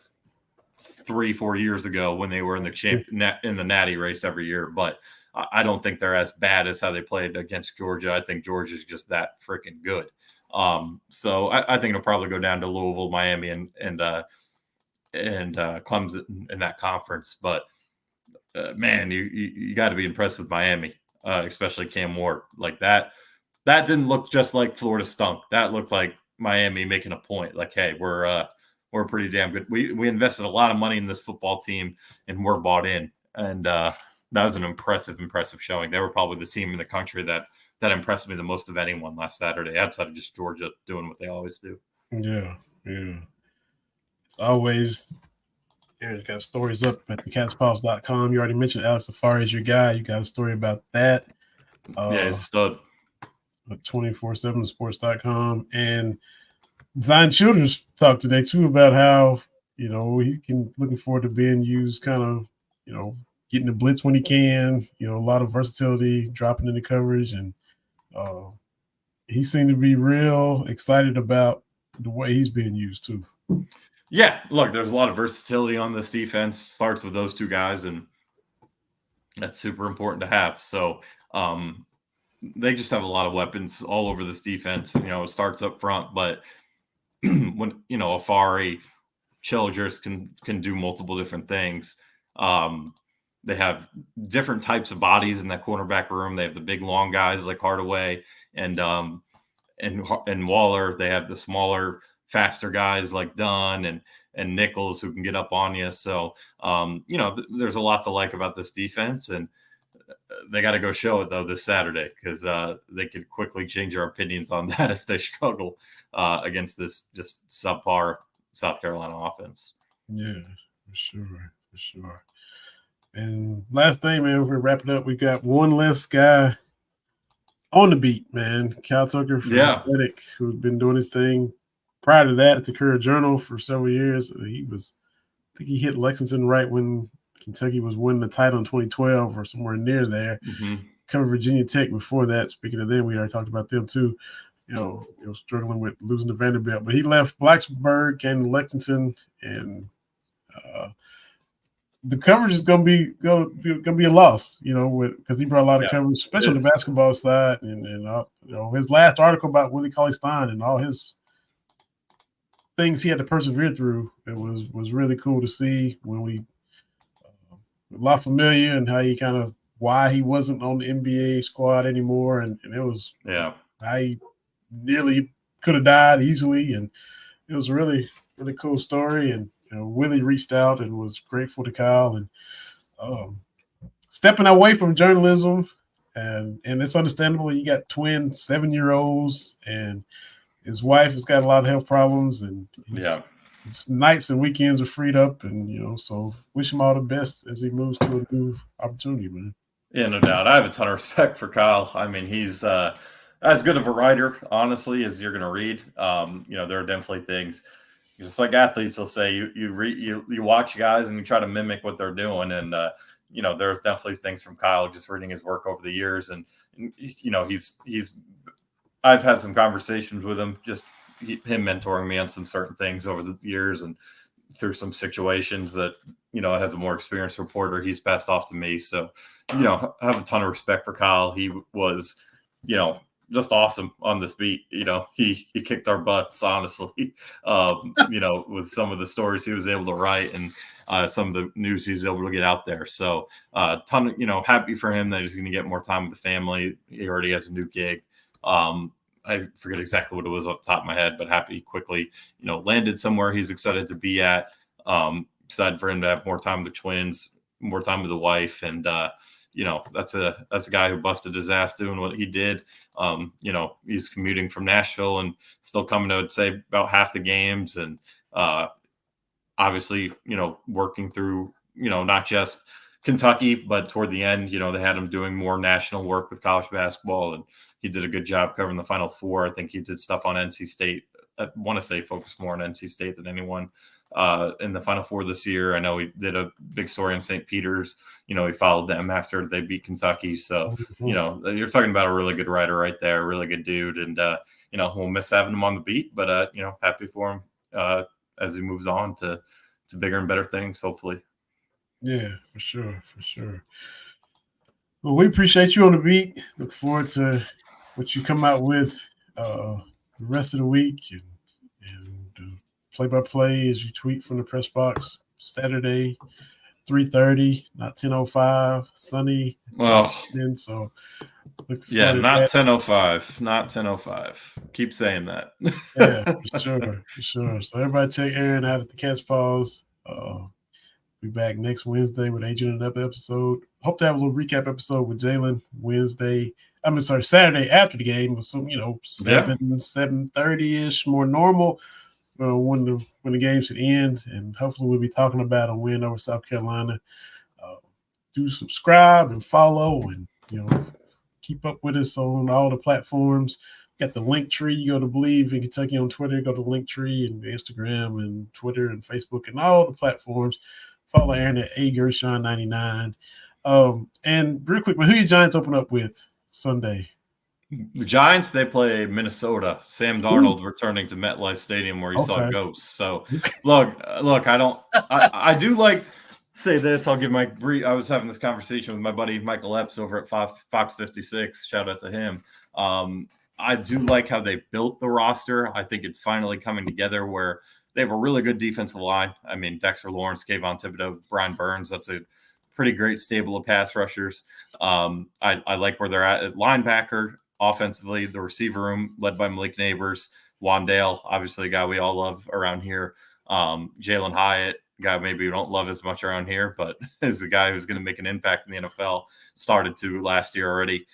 3-4 years ago when they were in the Natty race every year. But I don't think they're as bad as how they played against Georgia. I think Georgia's just that freaking good. So I think it'll probably go down to Louisville, Miami, and Clemson in that conference. But man, you got to be impressed with Miami, especially Cam Ward. Like that didn't look just like Florida stunk. That looked like Miami making a point. Like, hey, we're pretty damn good. We invested a lot of money in this football team, and we're bought in. And that was an impressive showing. They were probably the team in the country that impressed me the most of anyone last Saturday, outside of just Georgia doing what they always do. Yeah. It's always. Aaron's got stories up at thecatspaws.com. You already mentioned Alex Safari is your guy. You got a story about that. Yeah, he's a stud. 247sports.com. And Zion Childers talked today, too, about how, looking forward to being used kind of, getting the blitz when he can, a lot of versatility, dropping into coverage. And he seemed to be real excited about the way he's being used, too. Yeah, look, there's a lot of versatility on this defense. Starts with those two guys, and that's super important to have. So they just have a lot of weapons all over this defense. It starts up front, but when Afari, Childress can do multiple different things. They have different types of bodies in that cornerback room. They have the big, long guys like Hardaway and Waller. They have the smaller, faster guys like Dunn and Nichols who can get up on you. So, there's a lot to like about this defense, and they got to go show it though this Saturday, because they could quickly change our opinions on that if they struggle against this just subpar South Carolina offense. Yeah, for sure. And last thing, man, we're wrapping up. We got one less guy on the beat, man. Cal Tucker from Athletic, who's been doing his thing prior to that at the Courier Journal for several years. I think he hit Lexington right when Kentucky was winning the title in 2012 or somewhere near there. Mm-hmm. Covered Virginia Tech before that. Speaking of them, we already talked about them too. Struggling with losing to Vanderbilt, but he left Blacksburg, came to Lexington, and the coverage is gonna be a loss, because he brought a lot of coverage, especially on the basketball side, and his last article about Willie Cauley-Stein and all his things he had to persevere through. It was really cool to see when we La Familia and how why he wasn't on the NBA squad anymore, and it was how he nearly could have died easily, and it was a really, really cool story. And Willie reached out and was grateful to Kyle, and stepping away from journalism, and it's understandable. You got twin 7-year-olds, and his wife has got a lot of health problems, and his nights and weekends are freed up, and so wish him all the best as he moves to a new opportunity, man. Yeah, no doubt. I have a ton of respect for Kyle. I mean, he's as good of a writer, honestly, as you're going to read. There are definitely things, just like athletes will say, you watch guys and you try to mimic what they're doing, and there's definitely things from Kyle just reading his work over the years, and I've had some conversations with him, just him mentoring me on some certain things over the years and through some situations that, as a more experienced reporter, he's passed off to me. So, I have a ton of respect for Kyle. He was, just awesome on this beat. He kicked our butts, honestly. With some of the stories he was able to write and some of the news he was able to get out there. So ton of, happy for him that he's going to get more time with the family. He already has a new gig. I forget exactly what it was off the top of my head, but happy quickly, landed somewhere he's excited to be at. Excited for him to have more time with the twins, more time with the wife. And, that's a guy who busted his ass doing what he did. He's commuting from Nashville and still coming to, I'd say, about half the games. And obviously, working through, not just Kentucky, but toward the end, they had him doing more national work with college basketball, and he did a good job covering the Final Four. I think he did stuff on NC State. I want to say focused more on NC State than anyone in the Final Four this year. I know he did a big story on St. Peter's. He followed them after they beat Kentucky. So, you're talking about a really good writer right there, a really good dude. And, we'll miss having him on the beat, but, happy for him as he moves on to bigger and better things, hopefully. Yeah, for sure. Well, we appreciate you on the beat. Look forward to what you come out with the rest of the week and play-by-play as you tweet from the press box. Saturday, 3:30, not 10:05. Sunny. Well, so yeah, not 10:05. Not 10:05. Keep saying that. Yeah, for sure. So everybody check Aaron out at the Cat's Paws. Be back next Wednesday with Agent and Up episode. Hope to have a little recap episode with Jalen Saturday after the game with some, 7:30-ish, more normal when the game should end. And hopefully we'll be talking about a win over South Carolina. Do subscribe and follow and, keep up with us on all the platforms. Got the link tree. You go to Believe in Kentucky on Twitter, go to link tree and Instagram and Twitter and Facebook and all the platforms. Follow Aaron at agershon99. And real quick, who your Giants open up with Sunday? The Giants, they play Minnesota. Sam Darnold returning to MetLife Stadium where he saw ghosts. So look, I do like say this. I'll give my brief. I was having this conversation with my buddy Michael Epps over at Fox 56. Shout out to him. I do like how they built the roster. I think it's finally coming together where they have a really good defensive line. I mean, Dexter Lawrence, Kayvon Thibodeau, Brian Burns. That's a pretty great stable of pass rushers. I like where they're at linebacker. Offensively, the receiver room led by Malik Neighbors, Wandale, obviously a guy we all love around here. Jalen Hyatt, guy maybe we don't love as much around here, but is a guy who's going to make an impact in the NFL. Started to last year already.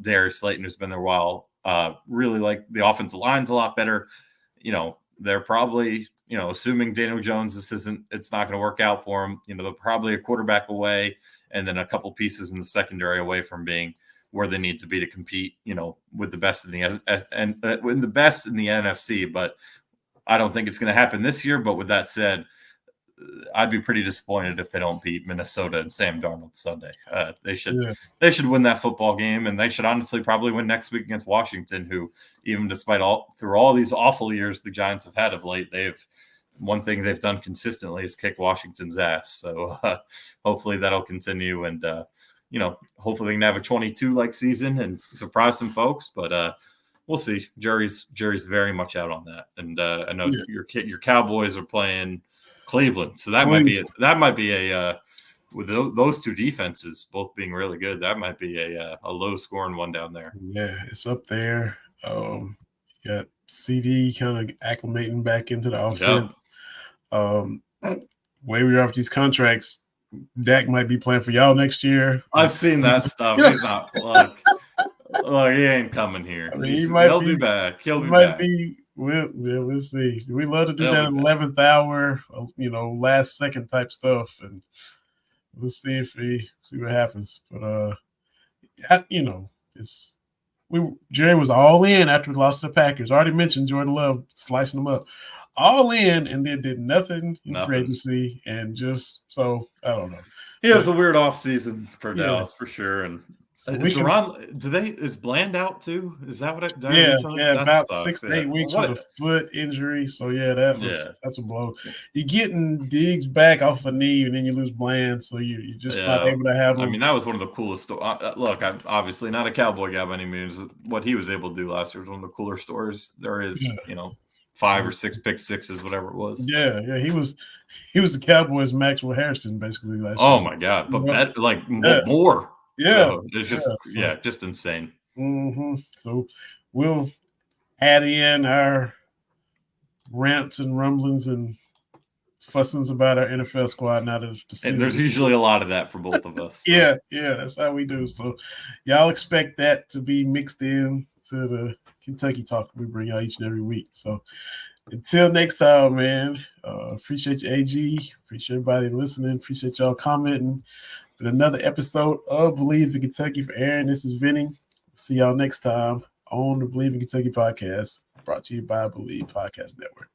Darius Slayton, who's been there a while. Really like the offensive line's a lot better. They're probably, assuming Daniel Jones, it's not going to work out for him. They're probably a quarterback away and then a couple pieces in the secondary away from being where they need to be to compete, with the best in the best in the NFC. But I don't think it's going to happen this year. But with that said, I'd be pretty disappointed if they don't beat Minnesota and Sam Darnold Sunday. They should win that football game, and they should honestly probably win next week against Washington, who even despite through all these awful years the Giants have had of late, one thing they've done consistently is kick Washington's ass. So hopefully that'll continue, and hopefully they can have a 22-like season and surprise some folks. But we'll see. Jury's very much out on that, and I know your Cowboys are playing Cleveland, so that might be a with those two defenses both being really good, that might be a low scoring one down there. Yeah, it's up there. Got CD kind of acclimating back into the offense. Way we are off these contracts, Dak might be playing for y'all next year. I've seen that stuff. He's not look, he ain't coming here. I mean, he'll be back. He'll be back. We'll see. We love to do that 11th hour, last second type stuff, and we'll see what happens. But Jerry was all in after we lost to the Packers. I already mentioned Jordan Love slicing them up, all in, and then did nothing in free agency, and just so I don't know. He has a weird off season for Dallas for sure, and So is Bland out too? Is that what did I read something? That about sucks. 6 to 8 weeks with a foot injury. So that's a blow. You're getting Diggs back off a knee, and then you lose Bland, so you're just not able to have him. I mean, that was one of the coolest stories. Look, I'm obviously not a Cowboy guy by any means. What he was able to do last year was one of the cooler stories there is. 5 or 6 pick sixes, whatever it was. Yeah, he was the Cowboys' Maxwell Harrison basically last year. Oh my God, but more. Yeah, so it's just just insane. Mm-hmm. So we'll add in our rants and rumblings and fussings about our NFL squad now that the season. And there's usually a lot of that for both of us. So. Yeah, that's how we do. So y'all expect that to be mixed in to the Kentucky talk we bring out each and every week. So until next time, man, appreciate you, AG. Appreciate everybody listening. Appreciate y'all commenting. But another episode of Believe in Kentucky for Aaron. This is Vinny. See y'all next time on the Believe in Kentucky podcast, brought to you by Believe Podcast Network.